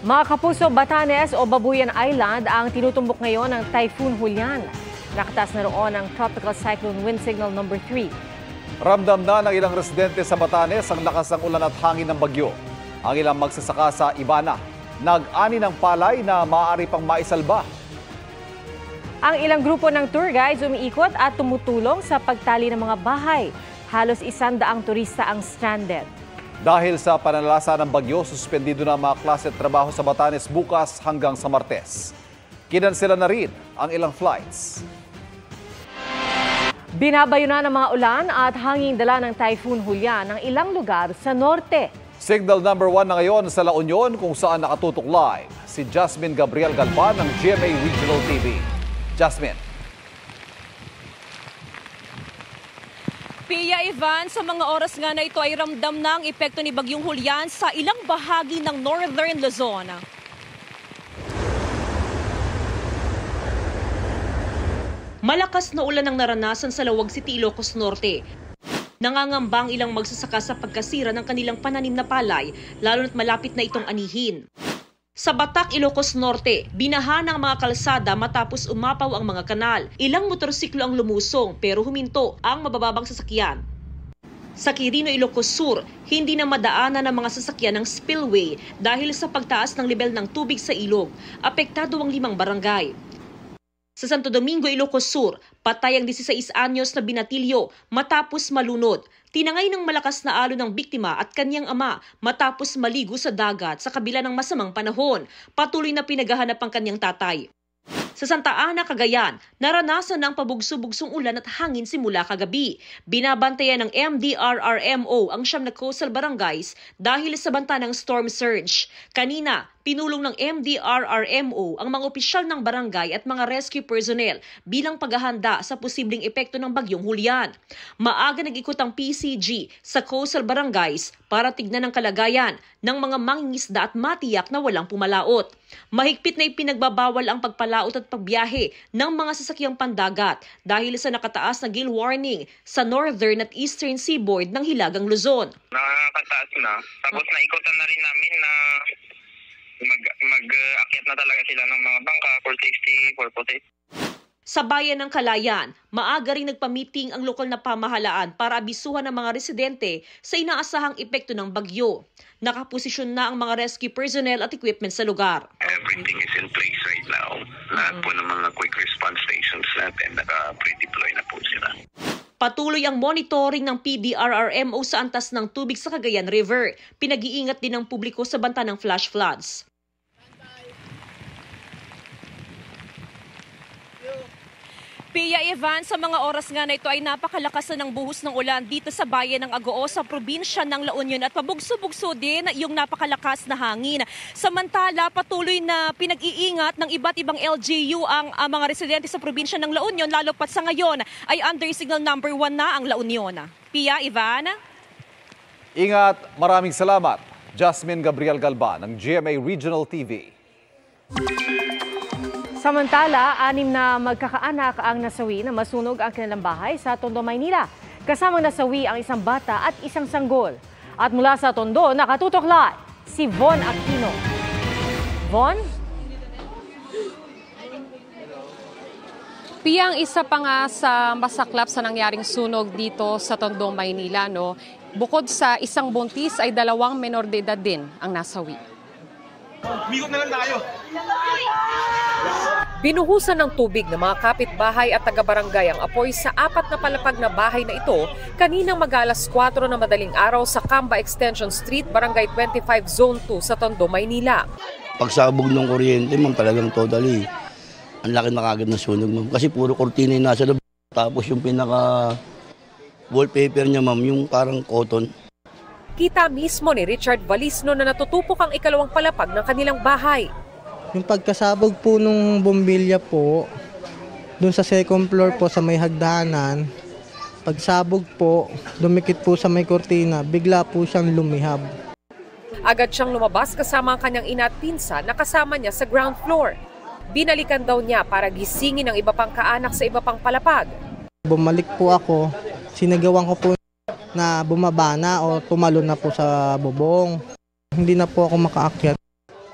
Mga kapuso, Batanes o Babuyan Island ang tinutumbok ngayon ng Typhoon Julian. Nakataas na roon ang Tropical Cyclone Wind Signal number 3. Ramdam na ng ilang residente sa Batanes ang lakas ng ulan at hangin ng bagyo. Ang ilang magsasaka sa Ibana, nag-ani ng palay na maaari pang maisalba. Ang ilang grupo ng tour guides umiikot at tumutulong sa pagtali ng mga bahay. Halos 100 turista ang stranded. Dahil sa panalasa ng bagyo, suspendido na mga klase at trabaho sa Batanes bukas hanggang sa Martes. Kinansela na rin ang ilang flights. Binabayo na ng mga ulan at hanging dala ng Typhoon Julian ng ilang lugar sa norte. Signal number 1 na ngayon sa La Union kung saan nakatutok live si Jasmine Gabriel Galban ng GMA Regional TV. Jasmine. Pia Ivan, sa mga oras nga na ito ay ramdam na ang epekto ni Bagyong Julian sa ilang bahagi ng Northern Luzon. Malakas na ulan ang naranasan sa Lawag City, Ilocos Norte. Nangangamba ang ilang magsasaka sa pagkasira ng kanilang pananim na palay, lalo na't malapit na itong anihin. Sa Batac, Ilocos Norte, binaha ng mga kalsada matapos umapaw ang mga kanal. Ilang motorsiklo ang lumusong pero huminto ang mabababang sasakyan. Sa Quirino, Ilocos Sur, hindi na madaanan ng mga sasakyan ng spillway dahil sa pagtaas ng level ng tubig sa ilog. Apektado ang 5 barangay. Sa Santo Domingo, Ilocos Sur, patay ang 16 anyos na binatilyo matapos malunod. Tinangay ng malakas na alon ng biktima at kanyang ama matapos maligo sa dagat sa kabila ng masamang panahon. Patuloy na pinaghahanap ang kanyang tatay. Sa Santa Ana, Cagayan, naranasan ng pabugso-bugsong ulan at hangin simula kagabi. Binabantayan ng MDRRMO ang 9 na coastal barangays dahil sa banta ng storm surge. Kanina, pinulong ng MDRRMO ang mga opisyal ng barangay at mga rescue personnel bilang paghahanda sa posibleng epekto ng Bagyong Julian. Maaga nag-ikot ang PCG sa coastal barangays para tignan ang kalagayan ng mga mangingisda at matiyak na walang pumalaot. Mahigpit na ipinagbabawal ang pagpalaot at pagbiyahe ng mga sasakyang pandagat dahil sa nakataas na gale warning sa northern at eastern seaboard ng Hilagang Luzon. Nakakataas na. Tapos naikotan na rin namin na mag-akyat na talaga sila ng mga bangka for safety purposes. Sa bayan ng Kalayan, maaga rin nagpa-meeting ang lokal na pamahalaan para abisuhan ng mga residente sa inaasahang epekto ng bagyo. Nakaposisyon na ang mga rescue personnel at equipment sa lugar. Everything is in place right now. Lahat po ng mga quick response stations natin naka-pre-deploy na po sila. Patuloy ang monitoring ng PDRRMO sa antas ng tubig sa Cagayan River. Pinag-iingat din ng publiko sa banta ng flash floods. Pia Ivan, sa mga oras nga na ito ay napakalakas na ng buhos ng ulan dito sa bayan ng Agoo sa probinsya ng La Union at pabugso-bugso din yung napakalakas na hangin. Samantala, patuloy na pinag-iingat ng iba't ibang LGU ang mga residente sa probinsya ng La Union, lalo pat sa ngayon ay under signal number 1 na ang La Union. Pia Ivan? Ingat, maraming salamat. Jasmine Gabriel Galban ng GMA Regional TV. Samantala, 6 na magkakaanak ang nasawi na masunog ang kanilang bahay sa Tondo, Maynila. Kasamang nasawi ang isang bata at isang sanggol. At mula sa Tondo, nakatutok live si Von Aquino. Von? Piyang isa pa nga sa masaklap sa nangyaring sunog dito sa Tondo, Maynila, no? Bukod sa isang buntis ay 2 menor de edad din ang nasawi. Umikot na lang tayo. Binuhusan ng tubig ng mga kapitbahay at taga-barangay ang apoy sa 4 na palapag na bahay na ito kaninang mag-alas 4 na madaling araw sa Camba Extension Street, Barangay 25 Zone 2 sa Tondo, Maynila. Pagsabog ng kuryente, ma'am, talagang totally. Ang laki na kagad ng sunog, ma'am. Kasi puro kortina yung nasa loob. Tapos yung pinaka-wallpaper niya, ma'am, yung parang cotton. Kita mismo ni Richard Valisno na natutupok ang 2nd palapag ng kanilang bahay. Yung pagkasabog po nung bombilya po, dun sa 2nd floor po sa may hagdanan, pagsabog po, dumikit po sa may kortina, bigla po siyang lumihab. Agad siyang lumabas kasama ang kanyang ina at pinsan na kasama niya sa ground floor. Binalikan daw niya para gisingin ang iba pang kaanak sa iba pang palapag. Bumalik po ako, sinagawan ko po na bumaba na o tumalon na po sa bubong. Hindi na po ako makaakyat.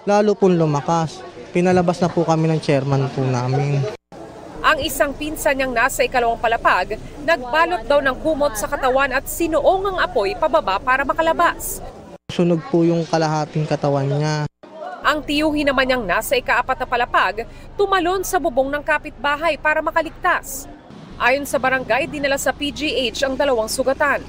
lalo pong lumakas. Pinalabas na po kami ng chairman po namin. Ang isang pinsan niyang nasa ikalawang palapag, nagbalot daw ng kumot sa katawan at sinuong ang apoy pababa para makalabas. Sunog po yung kalahating katawan niya. Ang tiyuhin naman niyang nasa ikaapat na palapag, tumalon sa bubong ng kapitbahay para makaligtas. Ayon sa barangay, dinala sa PGH ang 2 sugatan.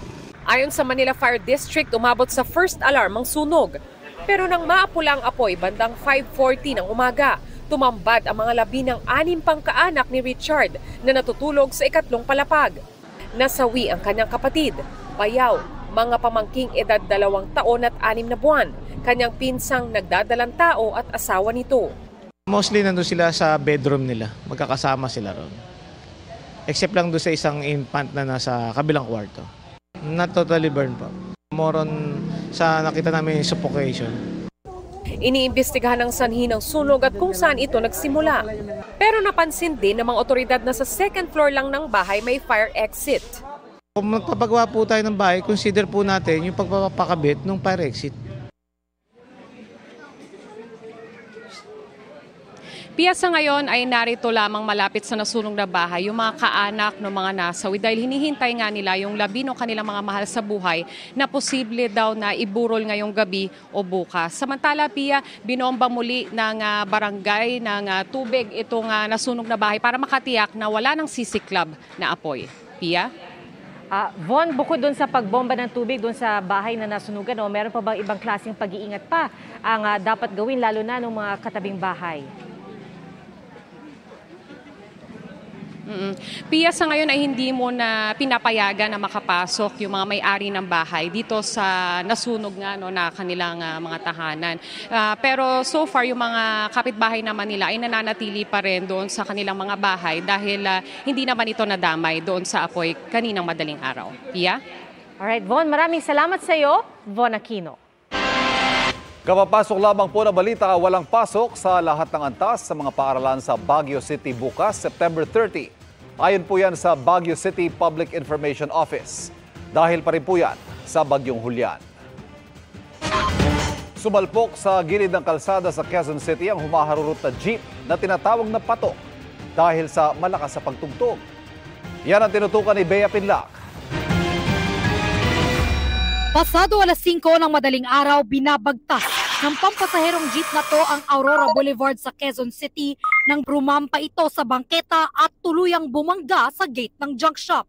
Ayon sa Manila Fire District, umabot sa first alarm ang sunog. Pero nang maapula ang apoy bandang 5:40 ng umaga, tumambad ang mga labi ng 6 pang kaanak ni Richard na natutulog sa ikatlong palapag. Nasawi ang kanyang kapatid, bayaw, mga pamangking edad 2 taon at 6 na buwan, kanyang pinsang nagdadalang tao at asawa nito. Mostly nandun sila sa bedroom nila, magkakasama sila ron. Except lang doon sa isang infant na nasa kabilang kwarto. Not totally burned po. More on sa nakita namin suffocation. Iniimbestigahan ng sanhi ng sunog at kung saan ito nagsimula. Pero napansin din ng mga otoridad na sa second floor lang ng bahay may fire exit. Kung magpapagawa po tayo ng bahay, consider po natin yung pagpapakabit ng fire exit. Pia, sa ngayon ay narito lamang malapit sa nasunog na bahay yung mga kaanak ng mga nasawi dahil hinihintay nga nila yung labi ng kanilang mga mahal sa buhay na posible daw na iburol ngayong gabi o bukas. Samantala, Pia, binomba muli ng barangay ng tubig itong nasunog na bahay para makatiyak na wala ng sisiklab na apoy. Pia? Von, bukod doon sa pagbomba ng tubig doon sa bahay na nasunugan, meron pa bang ibang klaseng pag-iingat pa ang dapat gawin lalo na ng mga katabing bahay? Pia, sa ngayon ay hindi mo na pinapayagan na makapasok yung mga may-ari ng bahay dito sa nasunog nga na kanilang mga tahanan. Pero so far yung mga kapitbahay naman nila ay nananatili pa rin doon sa kanilang mga bahay dahil hindi naman ito nadamay doon sa apoy kaninang madaling araw. Pia? Alright, Von, maraming salamat sa iyo, Von Aquino. Kapapasok lamang po na balita, walang pasok sa lahat ng antas sa mga paaralan sa Baguio City bukas, September 30. Ayon po yan sa Baguio City Public Information Office. Dahil pa rin po yan sa Bagyong Julian. Sumalpok sa gilid ng kalsada sa Quezon City ang humaharurot na jeep na tinatawag na patok dahil sa malakas sa pagtugtog. Yan ang tinutukan ni Bea Pinlac. Pasado alas 5 ng madaling araw, binabagtas ng pampasaherong jeep na to ang Aurora Boulevard sa Quezon City nang rumampa ito sa bangketa at tuluyang bumangga sa gate ng junk shop.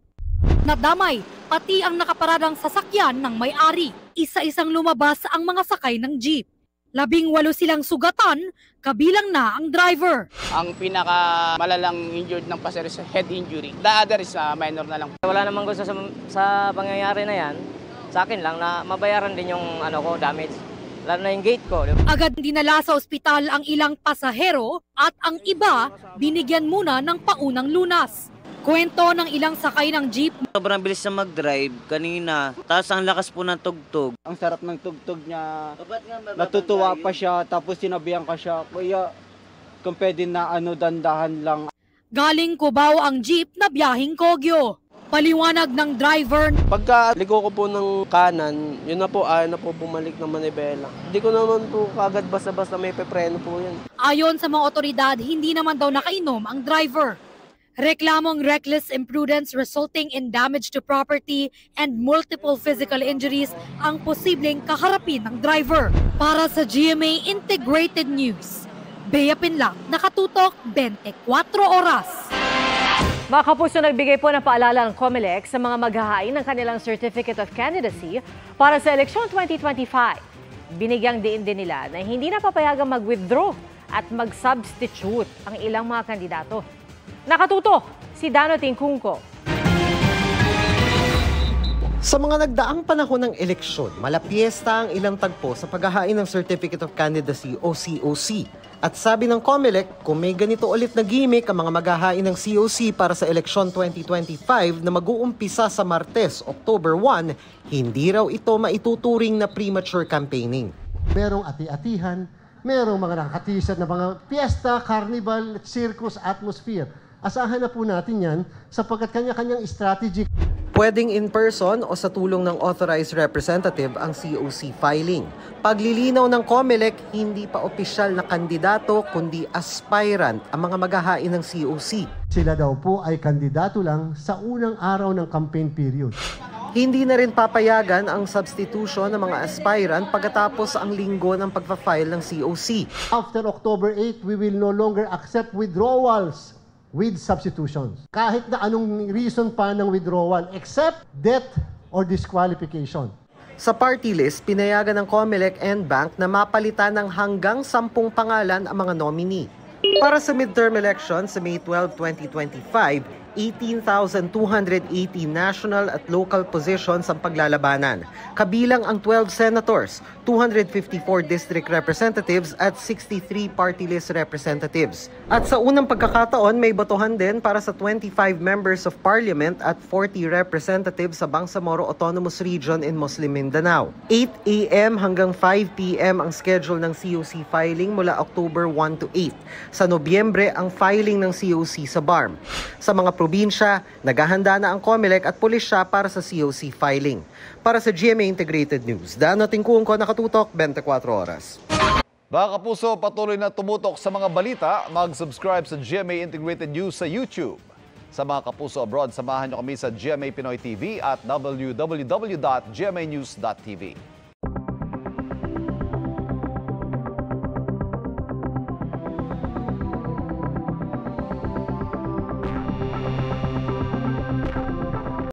Nadamay pati ang nakaparadang sasakyan ng may-ari. Isa-isang lumabas ang mga sakay ng jeep. 18 silang sugatan, kabilang na ang driver. Ang pinakamalalang injured ng pasahero sa head injury. The other is minor na lang. Wala namang gusto sa pangyayari na yan. Sa akin lang na mabayaran din yung damage. Lalo na yung gate ko. Agad dinala sa ospital ang ilang pasahero at ang iba binigyan muna ng paunang lunas. Kwento ng ilang sakay ng jeep. Sobrang bilis na mag-drive kanina. Tapos ang lakas po ng tugtog. Ang sarap ng tugtog niya. Natutuwa pa siya tapos sinabihan ka siya. Kuya, kung pwede na dandahan lang. Galing Cubao ang jeep na biyaheng Kogyo. Paliwanag ng driver. Pagka ligo ko po ng kanan, yun na po, ayaw na po bumalik ng manibela. Hindi ko naman po kagad basta-basta may pepreno po yun. Ayon sa mga otoridad, hindi naman daw nakainom ang driver. Reklamong reckless imprudence resulting in damage to property and multiple physical injuries ang posibleng kaharapin ng driver. Para sa GMA Integrated News, Bea Pinlac, nakatutok 24 oras. Mga kapuso, nagbigay po ng paalala ng COMELEC sa mga maghahain ng kanilang Certificate of Candidacy para sa eleksyon 2025. Binigyang diin din nila na hindi na papayagang mag-withdraw at mag-substitute ang ilang mga kandidato. Nakatutok si Dano Tingkungko. Sa mga nagdaang panahon ng eleksyon, malapiesta ang ilang tagpo sa paghahain ng Certificate of Candidacy o COC. At sabi ng COMELEC, kung may ganito ulit na gimmick ang mga maghahain ng COC para sa eleksyon 2025 na mag-uumpisa sa Martes, October 1, hindi raw ito maituturing na premature campaigning. Merong ati-atihan, merong mga nakakatisad na mga piyesta, carnival, circus, atmosphere. Asahan na po natin yan sapagkat kanya-kanyang strategy. Pwedeng in person o sa tulong ng authorized representative ang COC filing. Paglilinaw ng COMELEC, hindi pa opisyal na kandidato kundi aspirant ang mga maghahain ng COC. Sila daw po ay kandidato lang sa unang araw ng campaign period. Hindi na rin papayagan ang substitution ng mga aspirant pagkatapos ang linggo ng pagpa-file ng COC. After October 8, we will no longer accept withdrawals with substitutions. Kahit na anong reason pa ng withdrawal, except death or disqualification. Sa party list, pinayagan ng COMELEC and Bank na mapalitan ng hanggang 10 pangalan ang mga nominee. Para sa midterm election sa May 12, 2025, 18,280 national at local positions ang paglalabanan. Kabilang ang 12 senators, 254 district representatives at 63 party list representatives. At sa unang pagkakataon, may botohan din para sa 25 members of parliament at 40 representatives sa Bangsamoro Autonomous Region in Muslim Mindanao. 8 a.m. hanggang 5 p.m. ang schedule ng COC filing mula October 1 to 8. Sa Nobyembre, ang filing ng COC sa BARM. Sa mga probinsya, naghahanda na ang COMELEC at pulisya para sa COC filing. Para sa GMA Integrated News, Dano Tingkungko, nakatutok 24 oras. Mga kapuso, patuloy na tumutok sa mga balita. Mag-subscribe sa GMA Integrated News sa YouTube. Sa mga kapuso abroad, samahan niyo kami sa GMA Pinoy TV at www.gmanews.tv.